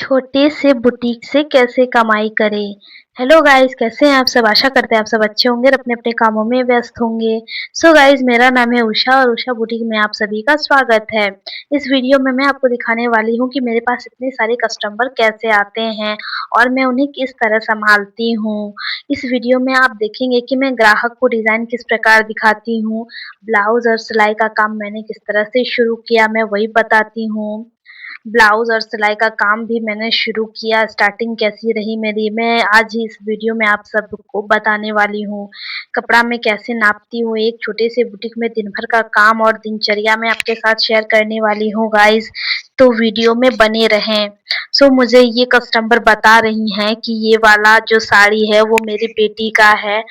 छोटे से बुटीक से कैसे कमाई करें। हेलो गाइस, कैसे हैं आप सब? आशा करते हैं आप सब अच्छे होंगे और अपने-अपने कामों में व्यस्त होंगे। सो गाइस, मेरा नाम है उषा और उषा बुटीक में आप सभी का स्वागत है। इस वीडियो में मैं आपको दिखाने वाली हूँ कि मेरे पास इतने सारे कस्टमर कैसे आते हैं और मैं उन्हें किस तरह सँभालती हूँ। इस वीडियो में आप देखेंगे कि मैं ग्राहक को डिज़ाइन किस प्रकार दिखाती हूँ, ब्लाउज़ और सिलाई का काम मैंने किस तरह से शुरू किया मैं वही बताती हूँ। ब्लाउज़ और सिलाई का काम भी मैंने शुरू किया, स्टार्टिंग कैसी रही मेरी, मैं आज ही इस वीडियो में आप सबको बताने वाली हूँ। कपड़ा मैं कैसे नापती हूँ, एक छोटे से बुटीक में दिन भर का काम और दिनचर्या मैं आपके साथ शेयर करने वाली हूँ गाइज़, तो वीडियो में बने रहें। मुझे ये कस्टमर बता रही हैं कि ये वाला जो साड़ी है वो मेरी बेटी का है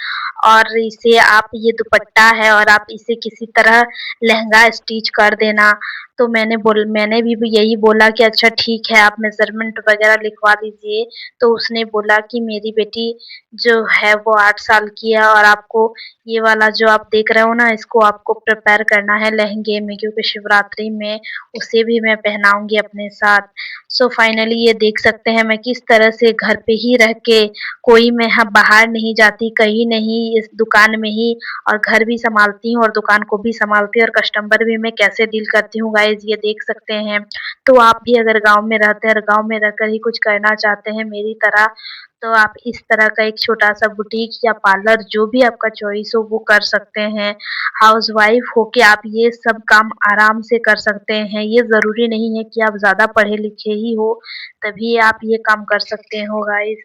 और इसे आप ये दुपट्टा है और आप इसे किसी तरह लहंगा स्टिच कर देना। तो मैंने भी यही बोला कि अच्छा ठीक है, आप मेज़रमेंट वग़ैरह लिखवा दीजिए। तो उसने बोला कि मेरी बेटी जो है वो 8 साल की है और आपको ये वाला जो आप देख रहे हो ना, इसको आपको प्रिपेयर करना है लहंगे में, क्योंकि शिवरात्रि में उसे भी मैं पहनाऊँगी अपने साथ। फाइनली ये देख सकते हैं मैं किस तरह से घर पे ही रह के, कोई मैं बाहर नहीं जाती, कहीं नहीं, इस दुकान में ही, और घर भी सँभालती हूँ और दुकान को भी सँभालती हूँ और कस्टमर भी मैं कैसे डील करती हूँ गाइज़, ये देख सकते हैं। तो आप भी अगर गाँव में रहते हैं और गाँव में रहकर ही कुछ करना चाहते हैं मेरी तरह, तो आप इस तरह का एक छोटा-सा बुटीक या पार्लर जो भी आपका चॉइस हो वो कर सकते हैं। हाउसवाइफ़ होके आप ये सब काम आराम से कर सकते हैं। ये ज़रूरी नहीं है कि आप ज़्यादा पढ़े-लिखे ही हो, तभी आप ये काम कर सकते हो गाइज़।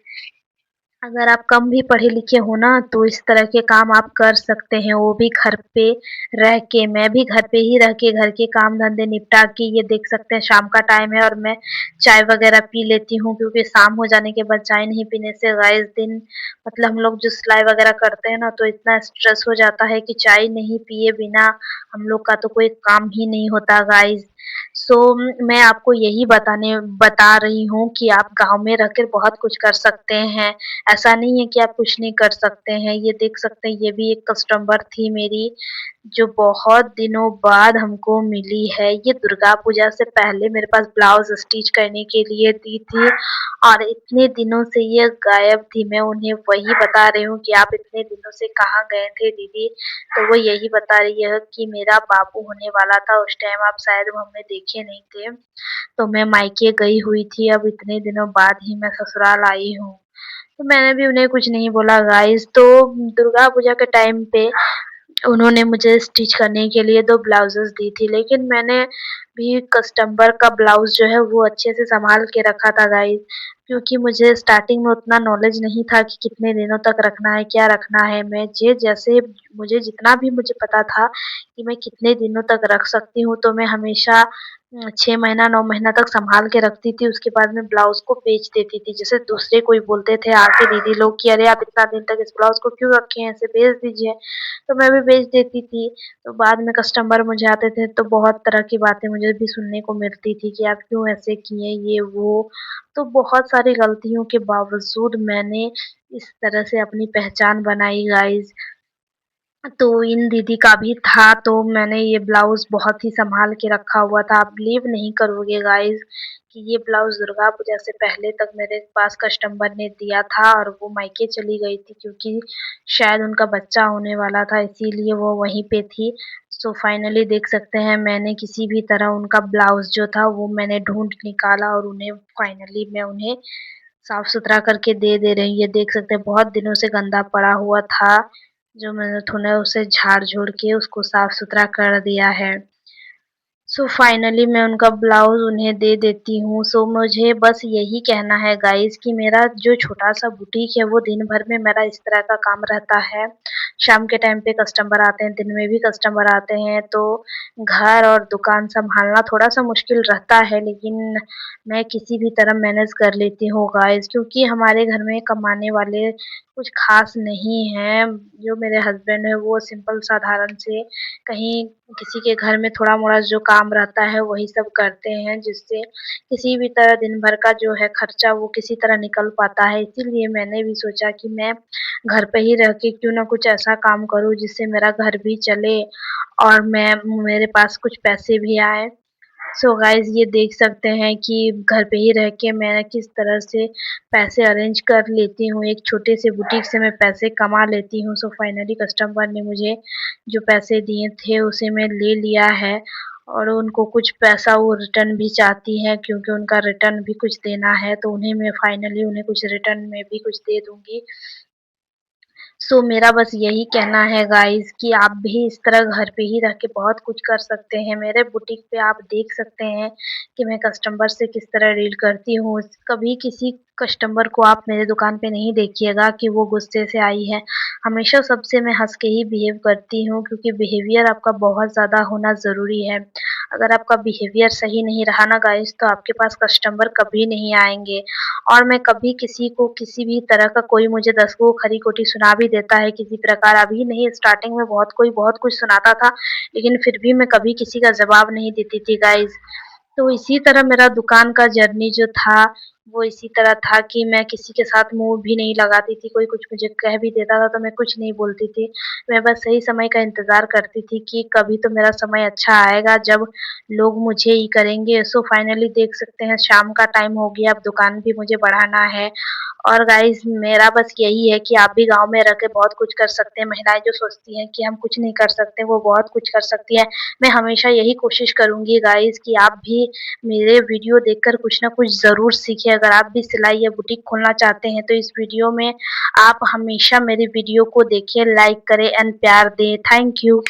अगर आप कम भी पढ़े-लिखे हो ना, तो इस तरह के काम आप कर सकते हैं, वो भी घर पे रह के। मैं भी घर पे ही रह के घर के काम-धंधे निपटा के, ये देख सकते हैं शाम का टाइम है और मैं चाय वगैरह पी लेती हूँ, क्योंकि शाम हो जाने के बाद चाय नहीं पीने से गाइस दिन, मतलब हम लोग जो सिलाई वगैरह करते हैं ना, तो इतना स्ट्रेस हो जाता है कि चाय नहीं पिए बिना हम लोग का तो कोई काम ही नहीं होता गाइस। सो मैं आपको यही बता रही हूँ कि आप गाँव में रहकर बहुत कुछ कर सकते हैं। ऐसा नहीं है कि आप कुछ नहीं कर सकते हैं। ये देख सकते हैं, ये भी एक कस्टमर थी मेरी, जो बहुत दिनों बाद हमको मिली है। ये दुर्गा पूजा से पहले मेरे पास ब्लाउज़ स्टिच करने के लिए दी थी और इतने दिनों से ये गायब थी। मैं उन्हें वही बता रही हूँ कि आप इतने दिनों से कहाँ गए थे दीदी? तो वो यही बता रही है कि मेरा बाबू होने वाला था, उस टाइम आप शायद हमें देखे नहीं थे। तो मैं मायके गई हुई थी, अब इतने दिनों बाद ही मैं ससुराल आई हूँ। तो मैंने भी उन्हें कुछ नहीं बोला गाइस। तो दुर्गा पूजा के टाइम पे उन्होंने मुझे स्टिच करने के लिए 2 ब्लाउज़ेज़ दी थी, लेकिन मैंने भी कस्टमर का ब्लाउज़ जो है वो अच्छे से सँभाल के रखा था गाइस, क्योंकि मुझे स्टार्टिंग में उतना नॉलेज नहीं था कि कितने दिनों तक रखना है, क्या रखना है। मैं जे जैसे मुझे जितना भी मुझे पता था कि मैं कितने दिनों तक रख सकती हूँ, तो मैं हमेशा 6 महीना 9 महीना तक सँभाल के रखती थी, उसके बाद मैं ब्लाउज़ को बेच देती थी। जैसे दूसरे कोई बोलते थे आके दीदी लोग कि अरे आप इतना दिन तक इस ब्लाउज़ को क्यों रखे हैं, इसे बेच दीजिए। तो मैं भी बेच देती थी। तो बाद में कस्टमर मुझे आते थे तो बहुत तरह की बातें मुझे भी सुनने को मिलती थी कि आप क्यों ऐसे किए ये वो। तो बहुत सारी गलतियों के बावजूद मैंने इस तरह से अपनी पहचान बनाई गाइज़। तो इन दीदी का भी था, तो मैंने ये ब्लाउज़ बहुत ही सँभाल के रखा हुआ था। आप बिलीव नहीं करोगे गाइज़ कि ये ब्लाउज़ दुर्गा पूजा से पहले तक मेरे पास कस्टमर ने दिया था और वो मायके चली गई थी, क्योंकि शायद उनका बच्चा होने वाला था, इसीलिए वो वहीं पे थी। फाइनली देख सकते हैं, मैंने किसी भी तरह उनका ब्लाउज़ जो था वो मैंने ढूँढ निकाला और उन्हें फाइनली मैं उन्हें साफ-सुथरा करके दे रही हूँ। ये देख सकते हैं बहुत दिनों से गंदा पड़ा हुआ था, जो मैंने थोड़ा उसे झाड़-झूड़ के उसको साफ-सुथरा कर दिया है। फाइनली मैं उनका ब्लाउज़ उन्हें दे देती हूँ। मुझे बस यही कहना है गाइज़ कि मेरा जो छोटा-सा बुटीक है वो दिन भर में मेरा इस तरह का काम रहता है। शाम के टाइम पे कस्टमर आते हैं, दिन में भी कस्टमर आते हैं, तो घर और दुकान सँभालना थोड़ा-सा मुश्किल रहता है, लेकिन मैं किसी भी तरह मैनेज कर लेती हूँ गाइज़, क्योंकि हमारे घर में कमाने वाले कुछ ख़ास नहीं हैं। जो मेरे हस्बैंड हैं वो सिंपल साधारण से कहीं किसी के घर में थोड़ा-मोड़ा जो काम रहता है वही सब करते हैं, जिससे किसी भी तरह दिन भर का जो है खर्चा वो किसी तरह निकल पाता है। इसीलिए मैंने भी सोचा कि मैं घर पे ही रह के क्यों ना कुछ ऐसा काम करूँ जिससे मेरा घर भी चले और मेरे पास कुछ पैसे भी आएँ। सो गाइस ये देख सकते हैं कि घर पे ही रह के मैं किस तरह से पैसे अरेंज कर लेती हूँ। एक छोटे से बुटीक से मैं पैसे कमा लेती हूँ। सो फाइनली कस्टमर ने मुझे जो पैसे दिए थे उसे मैं ले लिया है और उनको कुछ पैसा वो रिटर्न भी चाहती हैं क्योंकि उनका रिटर्न भी कुछ देना है, तो उन्हें मैं फाइनली उन्हें कुछ रिटर्न में भी कुछ दे दूँगी। सो मेरा बस यही कहना है गाइस कि आप भी इस तरह घर पे ही रह के बहुत कुछ कर सकते हैं। मेरे बुटीक पे आप देख सकते हैं कि मैं कस्टमर से किस तरह डील करती हूँ। कभी किसी कस्टमर को आप मेरे दुकान पे नहीं देखिएगा कि वो गुस्से से आई है। हमेशा सबसे मैं हँस के ही बिहेव करती हूँ क्योंकि बिहेवियर आपका बहुत ज़्यादा होना ज़रूरी है। अगर आपका बिहेवियर सही नहीं रहा ना गाइस तो आपके पास कस्टमर कभी नहीं आएँगे। और मैं कभी किसी को किसी भी तरह का कोई मुझे 10 को खरी-खोटी सुना भी देता है किसी प्रकार, अभी नहीं स्टार्टिंग में बहुत कोई बहुत कुछ सुनाता था, लेकिन फिर भी मैं कभी किसी का जवाब नहीं देती थी गाइज़। तो इसी तरह मेरा दुकान का जर्नी जो था, वो इसी तरह था कि मैं किसी के साथ मुँह भी नहीं लगाती थी, कोई कुछ मुझे कह भी देता था तो मैं कुछ नहीं बोलती थी। मैं बस सही समय का इंतज़ार करती थी कि कभी तो मेरा समय अच्छा आएगा जब लोग मुझे ही करेंगे। सो फाइनली देख सकते हैं शाम का टाइम हो गया, अब दुकान भी मुझे बढ़ाना है और गाइज़ मेरा बस यही है कि आप भी गाँव में रह के बहुत कुछ कर सकते हैं। महिलाएँ जो सोचती हैं कि हम कुछ नहीं कर सकते, वो बहुत कुछ कर सकती हैं। मैं हमेशा यही कोशिश करूँगी गाइज़ कि आप भी मेरे वीडियो देखकर कुछ ना कुछ ज़रूर सीखें। अगर आप भी सिलाई या बुटीक खोलना चाहते हैं तो इस वीडियो में आप हमेशा मेरी वीडियो को देखिए, लाइक करें एंड प्यार दें। Thank you.